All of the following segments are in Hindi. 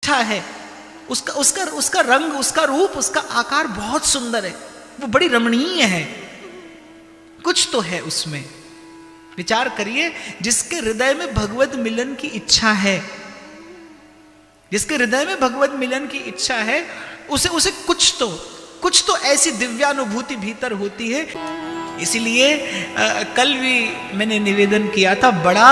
इच्छा है, उसका उसका उसका रंग, उसका रूप, उसका आकार बहुत सुंदर है, वो बड़ी रमणीय है, कुछ तो है उसमें। विचार करिए, जिसके हृदय में भगवत मिलन की इच्छा है, जिसके हृदय में भगवत मिलन की इच्छा है, उसे कुछ तो ऐसी दिव्यानुभूति भीतर होती है। इसलिए कल भी मैंने निवेदन किया था, बड़ा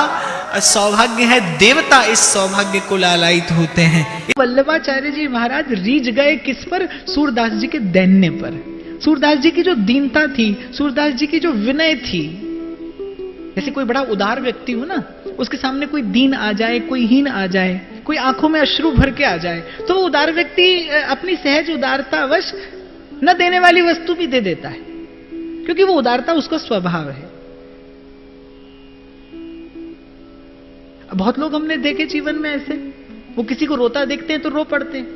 सौभाग्य है, देवता इस सौभाग्य को लालायित होते हैं। वल्लभाचार्य जी महाराज रीझ गए किस पर? सूरदास जी के दैन्य पर। सूरदास जी की जो दीनता थी, सूरदास जी की जो विनय थी, जैसे कोई बड़ा उदार व्यक्ति हो ना, उसके सामने कोई दीन आ जाए, कोई हीन आ जाए, कोई आंखों में अश्रु भर के आ जाए, तो वो उदार व्यक्ति अपनी सहज उदारतावश न देने वाली वस्तु भी दे देता है, क्योंकि वो उदारता उसका स्वभाव है। बहुत लोग हमने देखे जीवन में ऐसे, वो किसी को रोता देखते हैं तो रो पड़ते हैं।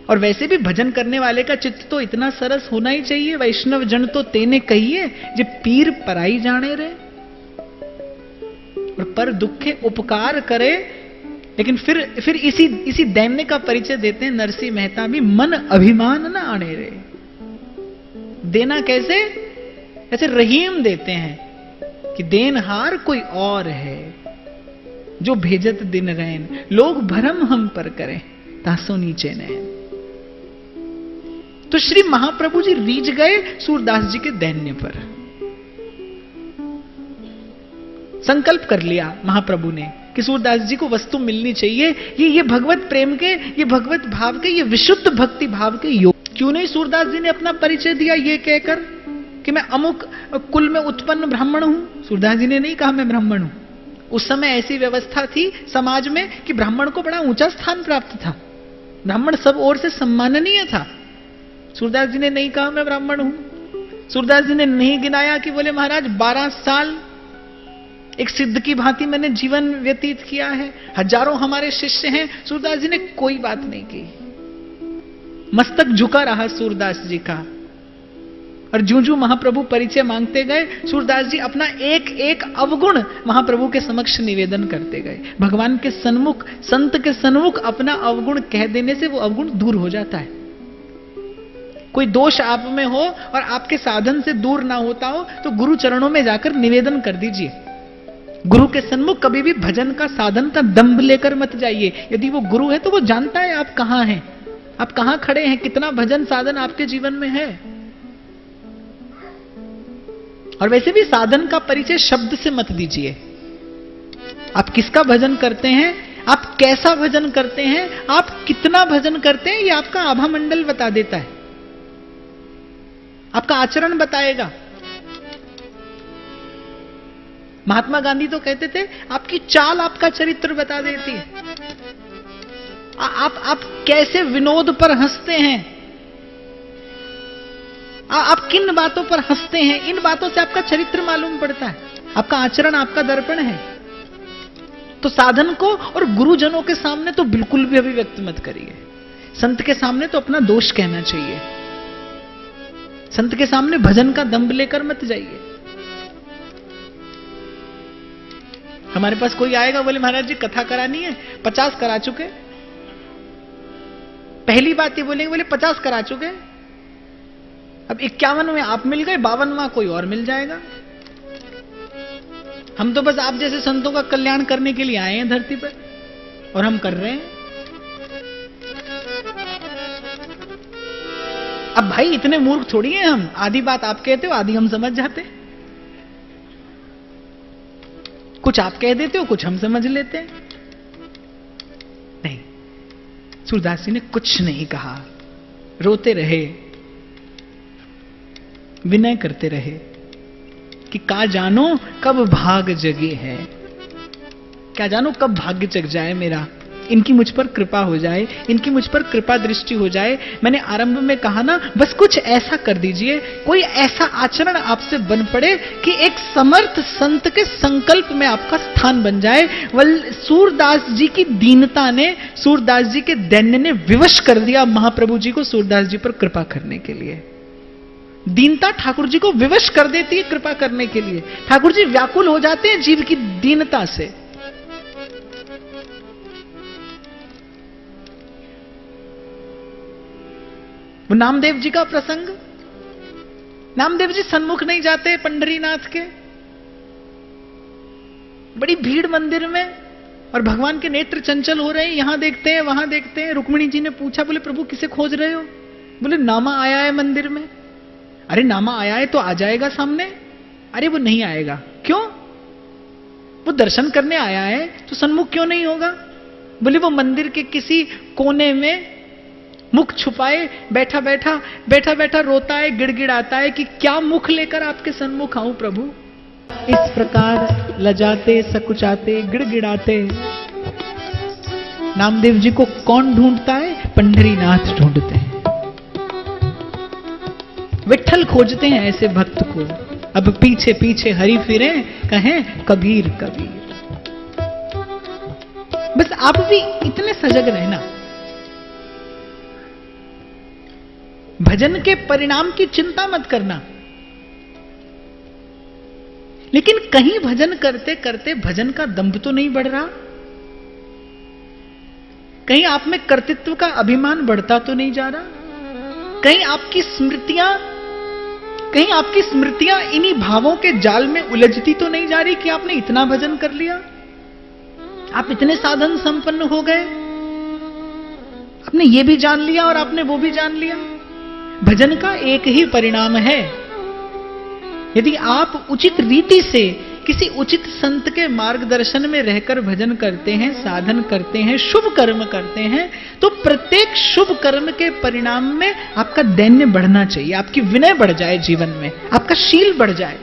और वैसे भी भजन करने वाले का चित्त तो इतना सरस होना ही चाहिए। वैष्णव जन तो तेने कहिए, जे पीर पराई जाने रे, और पर दुखे उपकार करे। लेकिन फिर इसी दैन्य का परिचय देते हैं नरसिंह मेहता भी, मन अभिमान न आने रे। देना कैसे? ऐसे रहीम देते हैं कि देनहार कोई और है, जो भेजत दिन रैन, लोग भरम हम पर करें, तासो नीचे नैन। तो श्री महाप्रभु जी रीझ गए सूरदास जी के दैन्य पर। संकल्प कर लिया महाप्रभु ने कि सूरदास जी को वस्तु मिलनी चाहिए, ये भगवत प्रेम के, ये भगवत भाव के, ये विशुद्ध भक्ति भाव के योग। क्यों नहीं सूरदास जी ने अपना परिचय दिया ये कहकर कि मैं अमुक कुल में उत्पन्न ब्राह्मण हूं? सूरदास जी ने नहीं कहा मैं ब्राह्मण हूं। उस समय ऐसी व्यवस्था थी समाज में कि ब्राह्मण को बड़ा ऊंचा स्थान प्राप्त था, ब्राह्मण सब ओर से सम्माननीय था। सूरदास जी ने नहीं कहा मैं ब्राह्मण हूं। सूरदास जी ने नहीं गिनाया कि बोले महाराज 12 साल एक सिद्ध की भांति मैंने जीवन व्यतीत किया है, हजारों हमारे शिष्य हैं। सूरदास जी ने कोई बात नहीं की, मस्तक झुका रहा सूरदास जी का। और ज्यों-ज्यों महाप्रभु परिचय मांगते गए, सूरदास जी अपना एक एक अवगुण महाप्रभु के समक्ष निवेदन करते गए। भगवान के सन्मुख, संत के सन्मुख अपना अवगुण कह देने से वो अवगुण दूर हो जाता है। कोई दोष आप में हो और आपके साधन से दूर ना होता हो, तो गुरु चरणों में जाकर निवेदन कर दीजिए। गुरु के सन्मुख कभी भी भजन का, साधन का दंभ लेकर मत जाइए। यदि वो गुरु है तो वो जानता है आप कहां हैं, आप कहां खड़े हैं, कितना भजन साधन आपके जीवन में है। और वैसे भी साधन का परिचय शब्द से मत दीजिए। आप किसका भजन करते हैं, आप कैसा भजन करते हैं, आप कितना भजन करते हैं, ये आपका आभा मंडल बता देता है, आपका आचरण बताएगा। महात्मा गांधी तो कहते थे आपकी चाल आपका चरित्र बता देती है। आप कैसे विनोद पर हंसते हैं, आप किन बातों पर हंसते हैं, इन बातों से आपका चरित्र मालूम पड़ता है। आपका आचरण आपका दर्पण है। तो साधन को और गुरुजनों के सामने तो बिल्कुल भी अभिव्यक्त मत करिए। संत के सामने तो अपना दोष कहना चाहिए, संत के सामने भजन का दंभ लेकर मत जाइए। हमारे पास कोई आएगा, बोले महाराज जी कथा करानी है, 50 करा चुके। पहली बात ये बोलेंगे, बोले 50 करा चुके, अब 51वें आप मिल गए, 52वां कोई और मिल जाएगा। हम तो बस आप जैसे संतों का कल्याण करने के लिए आए हैं धरती पर, और हम कर रहे हैं। अब भाई इतने मूर्ख थोड़ी हैं हम, आधी बात आप कहते हो, आधी हम समझ जाते हैं। कुछ आप कह देते हो, कुछ हम समझ लेते हैं। नहीं, सूरदास जी ने कुछ नहीं कहा, रोते रहे, विनय करते रहे कि का जानो कब भाग जगे है, क्या जानो कब भाग्य जग जाए मेरा, इनकी मुझ पर कृपा हो जाए, इनकी मुझ पर कृपा दृष्टि हो जाए। मैंने आरंभ में कहा ना, बस कुछ ऐसा कर दीजिए, कोई ऐसा आचरण आपसे बन पड़े कि एक समर्थ संत के संकल्प में आपका स्थान बन जाए। सूरदास जी की दीनता ने, सूरदास जी के दैन्य ने विवश कर दिया महाप्रभु जी को सूरदास जी पर कृपा करने के लिए। दीनता ठाकुर जी को विवश कर देती है कृपा करने के लिए। ठाकुर जी व्याकुल हो जाते हैं जीव की दीनता से। वो नामदेव जी का प्रसंग, नामदेव जी सन्मुख नहीं जाते पंढरीनाथ के, बड़ी भीड़ मंदिर में, और भगवान के नेत्र चंचल हो रहे हैं, यहां देखते हैं वहां देखते हैं। रुक्मिणी जी ने पूछा, बोले प्रभु किसे खोज रहे हो? बोले नामा आया है मंदिर में। अरे नामा आया है तो आ जाएगा सामने। अरे वो नहीं आएगा। क्यों? वो दर्शन करने आया है तो सन्मुख क्यों नहीं होगा? बोले वो मंदिर के किसी कोने में मुख छुपाए बैठा बैठा रोता है, गिड़गिड़ाता है कि क्या मुख लेकर आपके सन्मुख आऊं प्रभु। इस प्रकार लजाते सकुचाते गिड़गिड़ाते नामदेव जी को कौन ढूंढता है? पंढरीनाथ ढूंढते हैं, विठ्ठल खोजते हैं ऐसे भक्त को। अब पीछे पीछे हरि फिरे, कहें कबीर कबीर। बस आप भी इतने सजग रहना, भजन के परिणाम की चिंता मत करना। लेकिन कहीं भजन करते करते भजन का दंभ तो नहीं बढ़ रहा? कहीं आप में कर्तृत्व का अभिमान बढ़ता तो नहीं जा रहा? कहीं आपकी स्मृतियां इन्हीं भावों के जाल में उलझती तो नहीं जा रही कि आपने इतना भजन कर लिया, आप इतने साधन संपन्न हो गए, आपने ये भी जान लिया और आपने वो भी जान लिया। भजन का एक ही परिणाम है, यदि आप उचित रीति से किसी उचित संत के मार्गदर्शन में रहकर भजन करते हैं, साधन करते हैं, शुभ कर्म करते हैं, तो प्रत्येक शुभ कर्म के परिणाम में आपका दैन्य बढ़ना चाहिए, आपकी विनय बढ़ जाए, जीवन में आपका शील बढ़ जाए,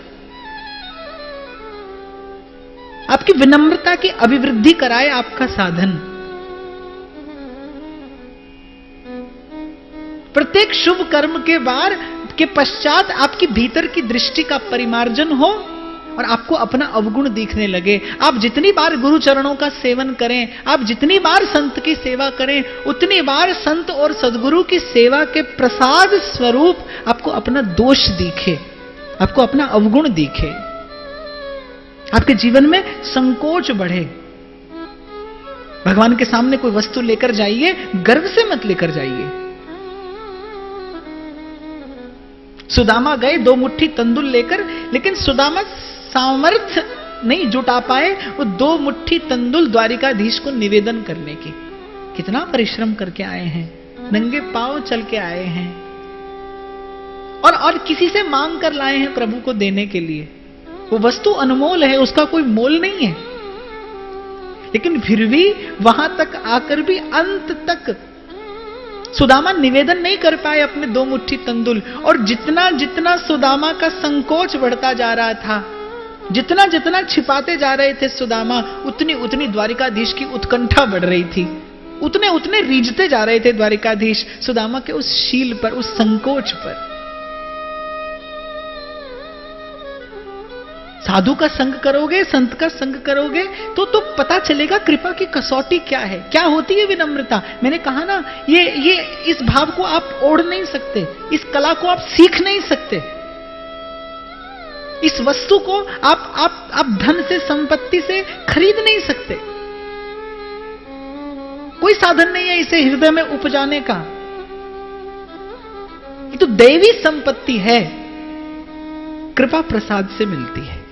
आपकी विनम्रता की अभिवृद्धि कराए आपका साधन। प्रत्येक शुभ कर्म के पश्चात आपकी भीतर की दृष्टि का परिमार्जन हो और आपको अपना अवगुण दिखने लगे। आप जितनी बार गुरु चरणों का सेवन करें, आप जितनी बार संत की सेवा करें, उतनी बार संत और सद्गुरु की सेवा के प्रसाद स्वरूप आपको अपना दोष दिखे, आपको अपना अवगुण दिखे, आपके जीवन में संकोच बढ़े। भगवान के सामने कोई वस्तु लेकर जाइए, गर्व से मत लेकर जाइए। सुदामा गए 2 मुट्ठी तंदुल लेकर, लेकिन सुदामा सामर्थ्य नहीं जुटा पाए वो 2 मुट्ठी तंदुल द्वारिकाधीश को निवेदन करने की। कितना परिश्रम करके आए हैं, नंगे पांव चल के आए हैं, और किसी से मांग कर लाए हैं प्रभु को देने के लिए। वो वस्तु अनमोल है, उसका कोई मोल नहीं है, लेकिन फिर भी वहां तक आकर भी अंत तक सुदामा निवेदन नहीं कर पाए अपने 2 मुट्ठी तंदुल। और जितना जितना सुदामा का संकोच बढ़ता जा रहा था, जितना जितना छिपाते जा रहे थे सुदामा, उतनी उतनी द्वारिकाधीश की उत्कंठा बढ़ रही थी, उतने उतने रीझते जा रहे थे द्वारिकाधीश सुदामा के उस शील पर, उस संकोच पर। साधु का संग करोगे, संत का संग करोगे तो पता चलेगा कृपा की कसौटी क्या है, क्या होती है विनम्रता। मैंने कहा ना, ये इस भाव को आप ओढ़ नहीं सकते, इस कला को आप सीख नहीं सकते, इस वस्तु को आप धन से, संपत्ति से खरीद नहीं सकते। कोई साधन नहीं है इसे हृदय में उपजाने का। ये तो दैवी संपत्ति है, कृपा प्रसाद से मिलती है।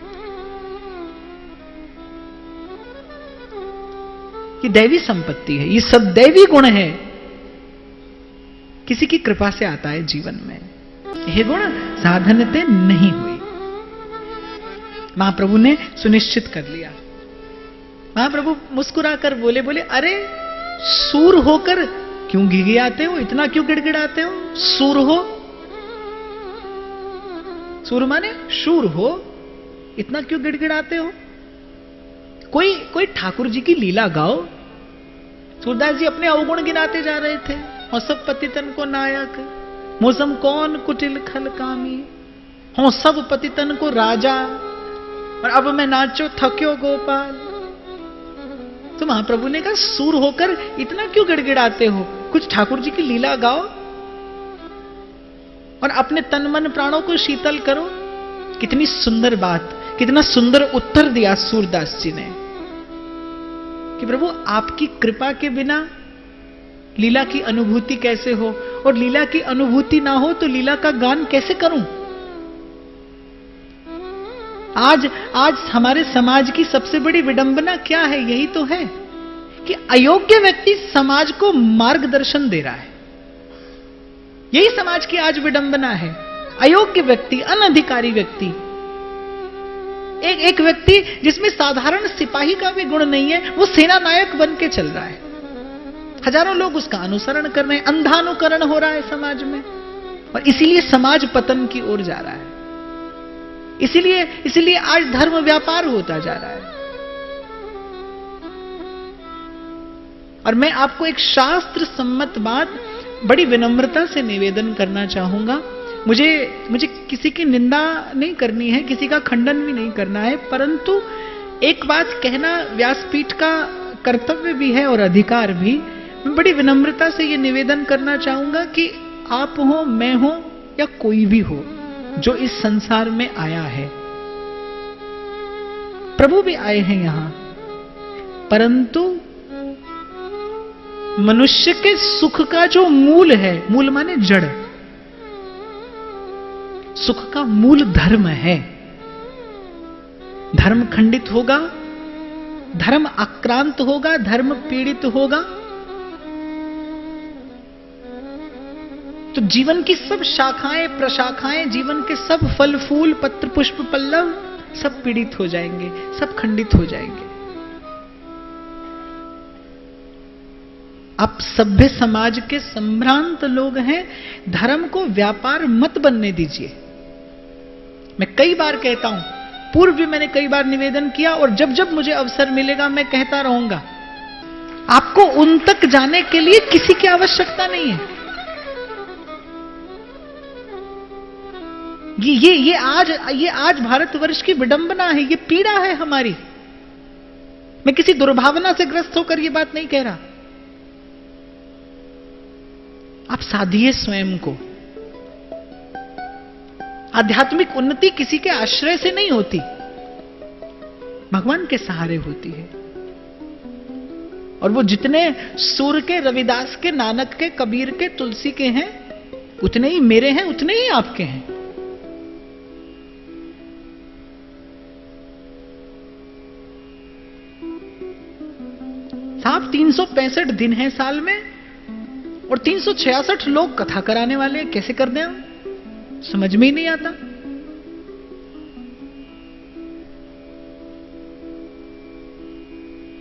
ये दैवी संपत्ति है, ये सदैवी गुण है, किसी की कृपा से आता है जीवन में। यह गुण साधनते नहीं हुई, महाप्रभु ने सुनिश्चित कर लिया। महाप्रभु मुस्कुराकर बोले अरे सूर होकर क्यों घिघियाते हो, इतना क्यों गिड़गिड़ाते हो? सूर हो, सूर माने शूर हो, इतना क्यों गिड़गिड़ाते हो? कोई ठाकुर जी की लीला गाओ। सूरदास जी अपने अवगुण गिनाते जा रहे थे। हो सब पतितन को नायक, मौसम कौन कुटिल खल कामी, हो सब पतितन को राजा, और अब मैं नाचो थक्यो गोपाल। तो महाप्रभु ने कहा सूर होकर इतना क्यों गिड़गिड़ाते हो, कुछ ठाकुर जी की लीला गाओ और अपने तन मन प्राणों को शीतल करो। कितनी सुंदर बात, कितना सुंदर उत्तर दिया सूरदास जी ने कि प्रभु आपकी कृपा के बिना लीला की अनुभूति कैसे हो, और लीला की अनुभूति ना हो तो लीला का गान कैसे करूं? आज हमारे समाज की सबसे बड़ी विडंबना क्या है? यही तो है कि अयोग्य व्यक्ति समाज को मार्गदर्शन दे रहा है। यही समाज की आज विडंबना है। अयोग्य व्यक्ति, अनधिकारी व्यक्ति, एक व्यक्ति जिसमें साधारण सिपाही का भी गुण नहीं है, वो सेना नायक बन के चल रहा है। हजारों लोग उसका अनुसरण कर रहे हैं, अंधानुकरण हो रहा है समाज में, और इसीलिए समाज पतन की ओर जा रहा है। इसीलिए आज धर्म व्यापार होता जा रहा है। और मैं आपको एक शास्त्र सम्मत बात बड़ी विनम्रता से निवेदन करना चाहूंगा। मुझे किसी की निंदा नहीं करनी है, किसी का खंडन भी नहीं करना है, परंतु एक बात कहना व्यासपीठ का कर्तव्य भी है और अधिकार भी। मैं बड़ी विनम्रता से यह निवेदन करना चाहूंगा कि आप हो, मैं हो, या कोई भी हो जो इस संसार में आया है, प्रभु भी आए हैं यहां, परंतु मनुष्य के सुख का जो मूल है, मूल माने जड़, सुख का मूल धर्म है। धर्म खंडित होगा, धर्म आक्रांत होगा, धर्म पीड़ित होगा, तो जीवन की सब शाखाएं प्रशाखाएं, जीवन के सब फल फूल पत्र पुष्प पल्लव सब पीड़ित हो जाएंगे, सब खंडित हो जाएंगे। आप सभ्य समाज के संभ्रांत लोग हैं, धर्म को व्यापार मत बनने दीजिए। मैं कई बार कहता हूं, पूर्व भी मैंने कई बार निवेदन किया, और जब जब मुझे अवसर मिलेगा मैं कहता रहूंगा, आपको उन तक जाने के लिए किसी की आवश्यकता नहीं है। ये आज भारतवर्ष की विडंबना है, ये पीड़ा है हमारी। मैं किसी दुर्भावना से ग्रस्त होकर ये बात नहीं कह रहा। आप साधिए स्वयं को। आध्यात्मिक उन्नति किसी के आश्रय से नहीं होती, भगवान के सहारे होती है। और वो जितने सूर के, रविदास के, नानक के, कबीर के, तुलसी के हैं, उतने ही मेरे हैं, उतने ही आपके हैं। साहब 365 दिन है साल में, और 366 लोग कथा कराने वाले हैं। कैसे कर दें हम? समझ में ही नहीं आता।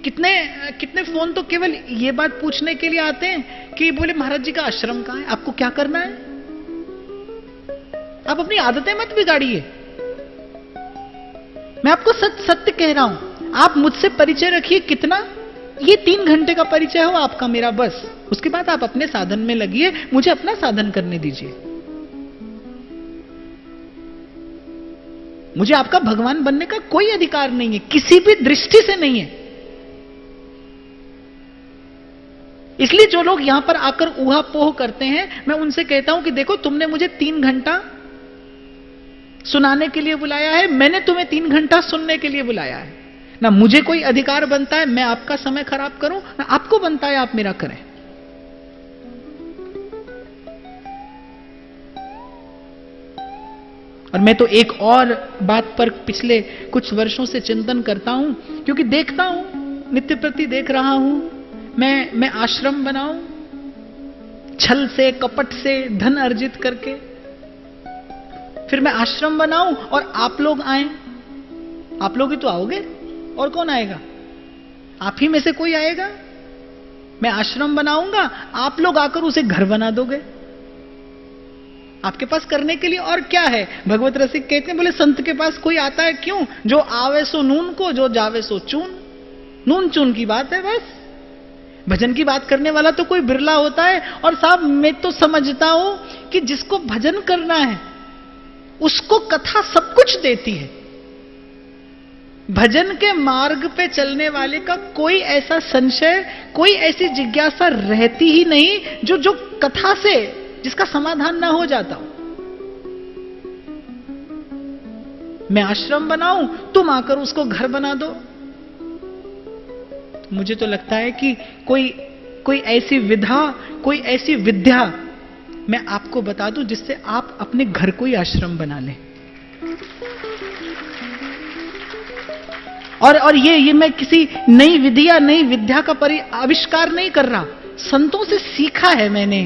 कितने फोन तो केवल ये बात पूछने के लिए आते हैं कि बोले महाराज जी का आश्रम कहां है, आपको क्या करना है? आप अपनी आदतें मत बिगाड़िए। मैं आपको सत्य कह रहा हूं। आप मुझसे परिचय रखिए, कितना? ये 3 घंटे का परिचय हो आपका मेरा, बस। उसके बाद आप अपने साधन में लगिए, मुझे अपना साधन करने दीजिए। मुझे आपका भगवान बनने का कोई अधिकार नहीं है, किसी भी दृष्टि से नहीं है। इसलिए जो लोग यहां पर आकर ऊहापोह करते हैं, मैं उनसे कहता हूं कि देखो, तुमने मुझे 3 घंटा सुनाने के लिए बुलाया है, मैंने तुम्हें 3 घंटा सुनने के लिए बुलाया है। ना मुझे कोई अधिकार बनता है मैं आपका समय खराब करूं, ना आपको बनता है आप मेरा करें। और मैं तो एक और बात पर पिछले कुछ वर्षों से चिंतन करता हूं, क्योंकि देखता हूं, नित्य प्रति देख रहा हूं, मैं आश्रम बनाऊं, छल से, कपट से धन अर्जित करके, फिर मैं आश्रम बनाऊं और आप लोग आए। आप लोग ही तो आओगे, और कौन आएगा? आप ही में से कोई आएगा। मैं आश्रम बनाऊंगा, आप लोग आकर उसे घर बना दोगे। आपके पास करने के लिए और क्या है? भगवत रसिक कहते हैं, बोले संत के पास कोई आता है क्यों? जो आवे सो नून को, जो जावे सो चून। नून चून की बात है बस। भजन की बात करने वाला तो कोई बिरला होता है। और साहब मैं तो समझता हूं कि जिसको भजन करना है उसको कथा सब कुछ देती है। भजन के मार्ग पे चलने वाले का कोई ऐसा संशय, कोई ऐसी जिज्ञासा रहती ही नहीं जो कथा से जिसका समाधान ना हो जाता हो। मैं आश्रम बनाऊं, तुम आकर उसको घर बना दो। तो मुझे तो लगता है कि कोई ऐसी विधा, कोई ऐसी विद्या मैं आपको बता दूं, जिससे आप अपने घर को ही आश्रम बना लें। और ये मैं किसी नई विधि या नई विद्या का आविष्कार नहीं कर रहा, संतों से सीखा है मैंने।